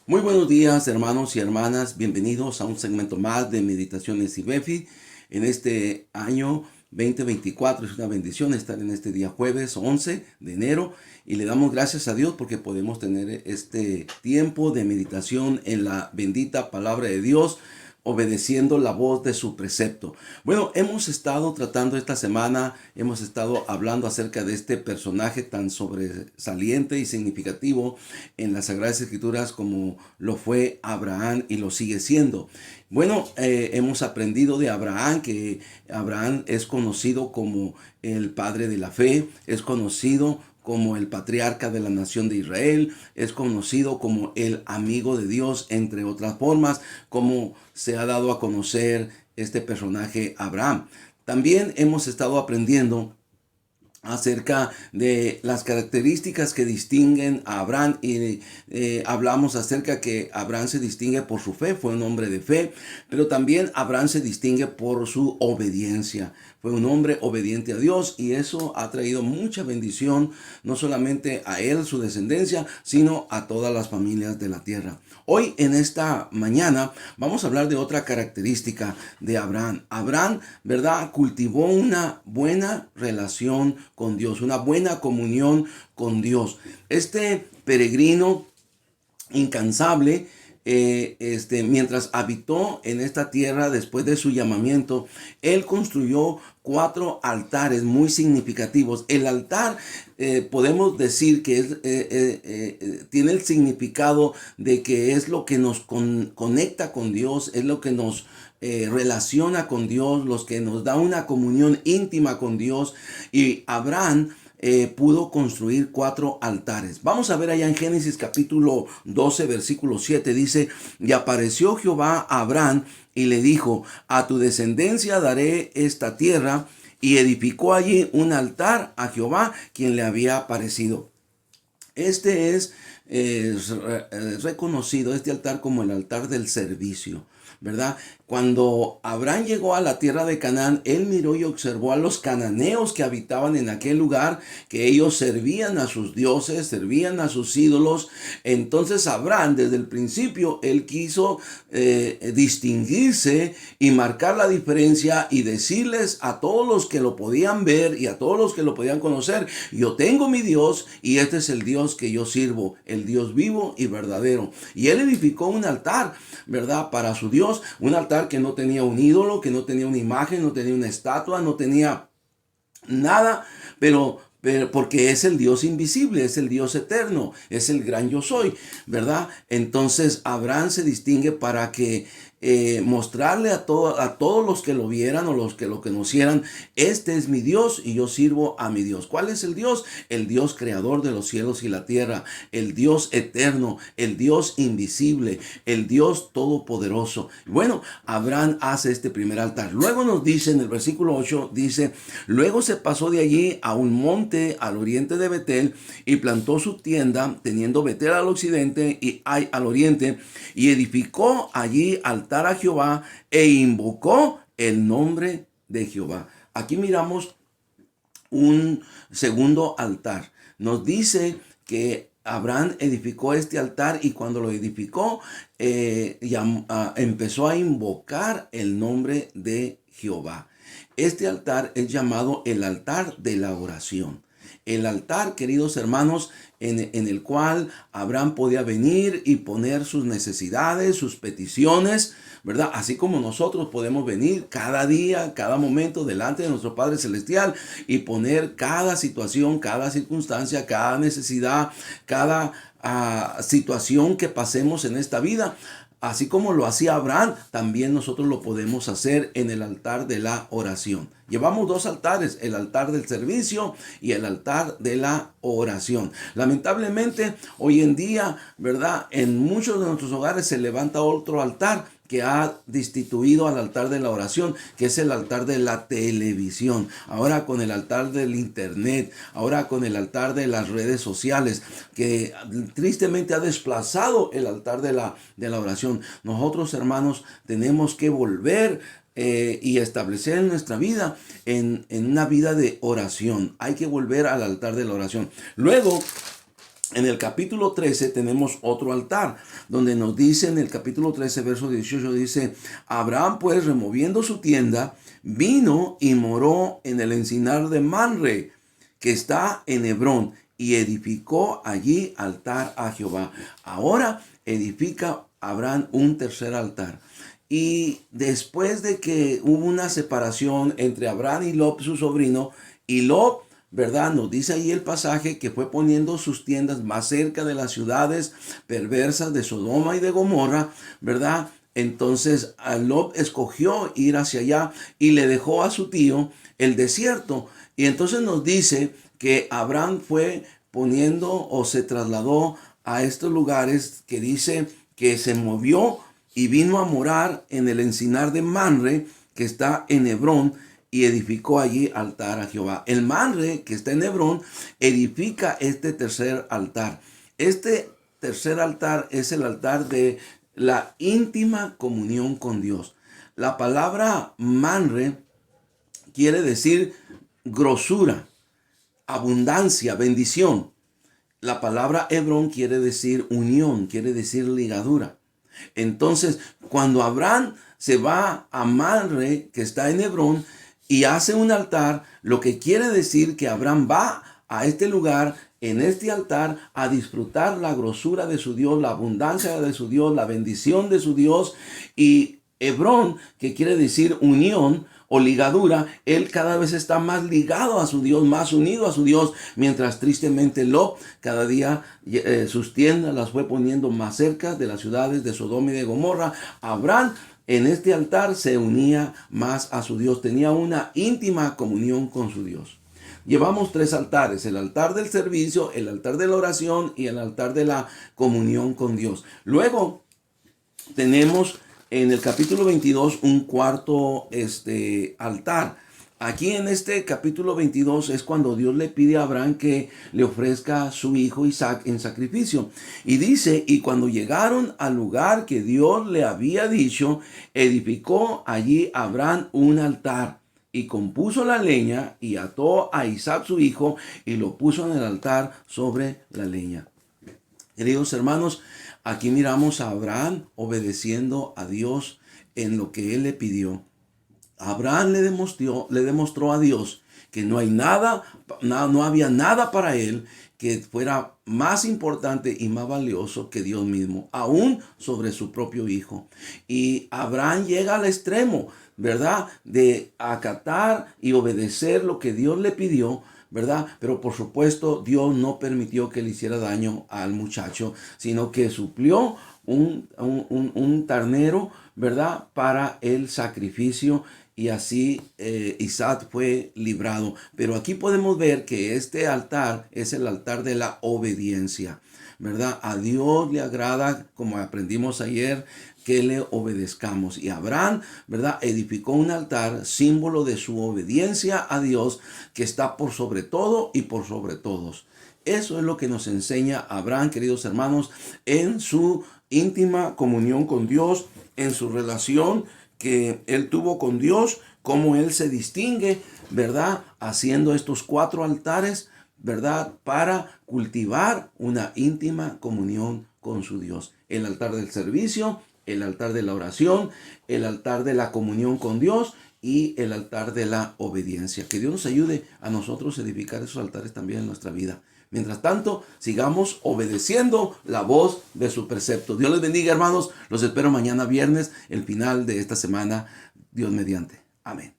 Muy buenos días, hermanos y hermanas. Bienvenidos a un segmento más de Meditaciones y Befi. En este año 2024 es una bendición estar en este día jueves 11 de enero y le damos gracias a Dios porque podemos tener este tiempo de meditación en la bendita palabra de Dios, obedeciendo la voz de su precepto. Bueno, hemos estado tratando esta semana, hemos estado hablando acerca de este personaje tan sobresaliente y significativo en las Sagradas Escrituras como lo fue Abraham y lo sigue siendo. Bueno, hemos aprendido de Abraham que Abraham es conocido como el padre de la fe, es conocido como el patriarca de la nación de Israel, es conocido como el amigo de Dios, entre otras formas, como se ha dado a conocer este personaje Abraham. También hemos estado aprendiendo acerca de las características que distinguen a Abraham y hablamos acerca que Abraham se distingue por su fe, fue un hombre de fe, pero también Abraham se distingue por su obediencia. Fue un hombre obediente a Dios y eso ha traído mucha bendición, no solamente a él, su descendencia, sino a todas las familias de la tierra. Hoy en esta mañana vamos a hablar de otra característica de Abraham. Abraham, ¿verdad? Cultivó una buena relación con Dios, una buena comunión con Dios. Este peregrino incansable, mientras habitó en esta tierra después de su llamamiento, él construyó 4 altares muy significativos. El altar podemos decir que tiene el significado de que es lo que nos conecta con Dios, es lo que nos relaciona con Dios, los que nos da una comunión íntima con Dios. Y Abraham pudo construir 4 altares. Vamos a ver allá en Génesis capítulo 12, versículo 7, dice: y apareció Jehová a Abraham y le dijo: a tu descendencia daré esta tierra. Y edificó allí un altar a Jehová, quien le había aparecido. Este es reconocido, este altar, como el altar del servicio, ¿verdad? Cuando Abraham llegó a la tierra de Canaán, él miró y observó a los cananeos que habitaban en aquel lugar, que ellos servían a sus dioses, servían a sus ídolos. Entonces Abraham, desde el principio, él quiso distinguirse y marcar la diferencia y decirles a todos los que lo podían ver y a todos los que lo podían conocer: yo tengo mi Dios y este es el Dios que yo sirvo, el Dios vivo y verdadero. Y él edificó un altar, ¿verdad?, para su Dios, un altar que no tenía un ídolo, que no tenía una imagen, no tenía una estatua, no tenía nada, pero porque es el Dios invisible, es el Dios eterno, es el gran yo soy, ¿verdad? Entonces Abraham se distingue para que mostrarle a todos los que lo vieran o los que lo conocieran: este es mi Dios y yo sirvo a mi Dios. ¿Cuál es el Dios? El Dios creador de los cielos y la tierra, el Dios eterno, el Dios invisible, el Dios todopoderoso. Bueno, Abraham hace este primer altar. Luego nos dice en el versículo 8, dice: luego se pasó de allí a un monte al oriente de Betel y plantó su tienda, teniendo Betel al occidente y Ai al oriente, y edificó allí altar a Jehová e invocó el nombre de Jehová. Aquí miramos un segundo altar. Nos dice que Abraham edificó este altar y cuando lo edificó empezó a invocar el nombre de Jehová. Este altar es llamado el altar de la oración. El altar, queridos hermanos, en el cual Abraham podía venir y poner sus necesidades, sus peticiones, ¿verdad? Así como nosotros podemos venir cada día, cada momento delante de nuestro Padre Celestial y poner cada situación, cada circunstancia, cada necesidad, cada situación que pasemos en esta vida. Así como lo hacía Abraham, también nosotros lo podemos hacer en el altar de la oración. Llevamos 2 altares: el altar del servicio y el altar de la oración. Lamentablemente, hoy en día, ¿verdad?, en muchos de nuestros hogares se levanta otro altar que ha destituido al altar de la oración, que es el altar de la televisión. Ahora con el altar del internet, ahora con el altar de las redes sociales, que tristemente ha desplazado el altar de la oración. Nosotros, hermanos, tenemos que volver y establecer en nuestra vida en una vida de oración. Hay que volver al altar de la oración. Luego En el capítulo 13 tenemos otro altar, donde nos dice en el capítulo 13, verso 18, dice, Abraham pues removiendo su tienda, vino y moró en el encinar de Manre, que está en Hebrón, y edificó allí altar a Jehová. Ahora edifica Abraham un tercer altar. Y después de que hubo una separación entre Abraham y Lot, su sobrino, y Lot, ¿verdad? Nos dice ahí el pasaje que fue poniendo sus tiendas más cerca de las ciudades perversas de Sodoma y de Gomorra, ¿verdad? Entonces Lot escogió ir hacia allá y le dejó a su tío el desierto. Y entonces nos dice que Abraham fue poniendo o se trasladó a estos lugares que dice que se movió y vino a morar en el encinar de Manre, que está en Hebrón, y edificó allí altar a Jehová. El Manre, que está en Hebrón, edifica este tercer altar. Este tercer altar es el altar de la íntima comunión con Dios. La palabra Manre quiere decir grosura, abundancia, bendición. La palabra Hebrón quiere decir unión, quiere decir ligadura. Entonces, cuando Abraham se va a Manre, que está en Hebrón, y hace un altar, lo que quiere decir que Abraham va a este lugar, en este altar, a disfrutar la grosura de su Dios, la abundancia de su Dios, la bendición de su Dios. Y Hebrón, que quiere decir unión o ligadura, él cada vez está más ligado a su Dios, más unido a su Dios, mientras tristemente Lot cada día sus tiendas las fue poniendo más cerca de las ciudades de Sodoma y de Gomorra. Abraham en este altar se unía más a su Dios, tenía una íntima comunión con su Dios. Llevamos tres altares, el altar del servicio, el altar de la oración y el altar de la comunión con Dios. Luego tenemos en el capítulo 22 un cuarto altar. Aquí en este capítulo 22 es cuando Dios le pide a Abraham que le ofrezca a su hijo Isaac en sacrificio. Y dice, y cuando llegaron al lugar que Dios le había dicho, edificó allí Abraham un altar y compuso la leña y ató a Isaac su hijo y lo puso en el altar sobre la leña. Queridos hermanos, aquí miramos a Abraham obedeciendo a Dios en lo que él le pidió. Abraham le demostró a Dios que no había nada para él que fuera más importante y más valioso que Dios mismo, aún sobre su propio hijo. Y Abraham llega al extremo, ¿verdad?, de acatar y obedecer lo que Dios le pidió, ¿verdad? Pero por supuesto Dios no permitió que le hiciera daño al muchacho, sino que suplió un ternero, ¿verdad?, para el sacrificio. Y así Isaac fue librado. Pero aquí podemos ver que este altar es el altar de la obediencia, ¿verdad? A Dios le agrada, como aprendimos ayer, que le obedezcamos. Y Abraham, ¿verdad?, edificó un altar, símbolo de su obediencia a Dios, que está por sobre todo y por sobre todos. Eso es lo que nos enseña Abraham, queridos hermanos, en su íntima comunión con Dios, en su relación que él tuvo con Dios, cómo él se distingue, ¿verdad?, haciendo estos cuatro altares, ¿verdad?, para cultivar una íntima comunión con su Dios. El altar del servicio, el altar de la oración, el altar de la comunión con Dios y el altar de la obediencia. Que Dios nos ayude a nosotros a edificar esos altares también en nuestra vida. Mientras tanto, sigamos obedeciendo la voz de su precepto. Dios les bendiga, hermanos. Los espero mañana viernes, el final de esta semana, Dios mediante. Amén.